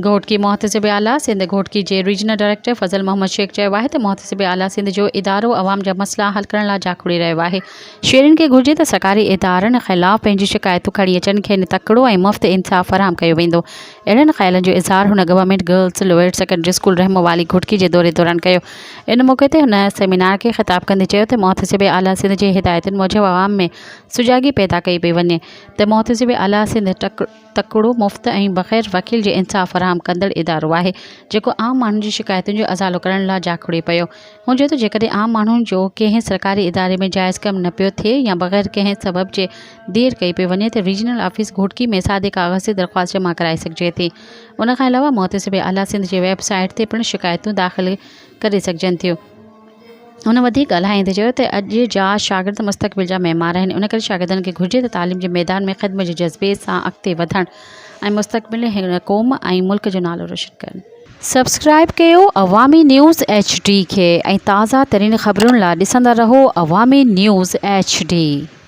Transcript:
घोटकी मोहतसिब आला सिंध घोटकी जे regional director फज़ल मोहम्मद शेख चयो आहे त मोहतसिब आला सिंध जो इदारो अवाम जा मसला हल करण लाइ जाखुड़ी रहियो आहे। शेयरनि खे घुरिजे त सरकारी इदारनि ख़िलाफ़ पंहिंजी शिकायतूं खणी अचनि, खेनि तकिड़ो ऐं मुफ़्त इंसाफ़ फराहम कयो वेंदो। अहिड़नि ख़्यालनि जो इज़हार हुन government girls lower secondary school Rahmwali Ghotki जे दौरे दौरान कयो। इन मौक़े ते हुन सेमिनार खे ख़िताब कंदे चयो त मोहतसिब आला सिंध जे हिदायतुनि मूजिबि अवाम में सुजागी पैदा कई पई वञे त मोहतसिब आला सिंध तकिड़ो मुफ़्त ऐं बग़ैर वकील जे इंसाफ़ फराहम कंदड़ इदारो आहे जेको आम माण्हुनि जी शिकायतुनि जो अज़ालो करण लाइ जाखुड़े पियो। हुन चयो त जेकॾहिं आम माण्हुनि जो कंहिं सरकारी इदारे में जाइज़ कमु न पियो थिए या बग़ैर कंहिं सबब जे देरि कई पई वञे त रीजनल ऑफिस घोटकी में सादे कागज़ ते दरख़्वास्त जमा कराए सघिजे थी। उन खां अलावा मोहतसिब आला सिंध जे वेबसाइट ते पिणु शिकायतूं दाख़िल करे सघिजनि थियूं। हुन वधीक ॻाल्हाईंदे चयो त अॼु जा शागिर्द मुस्तक़बिल जा मेमार आहिनि। उन करे शागिर्दनि खे घुरिजे त तालीम जे मैदान में ख़िदमत जे जज़्बे सां अॻिते वधनि ऐं मुस्तक़बिल हिन क़ौम ऐं मुल्क जो नालो रोशन कनि। सब्सक्राइब कयो अवामी न्यूज़ HD खे ऐं ताज़ा तरीन ख़बरुनि लाइ ॾिसंदा रहो अवामी न्यूज़ HD।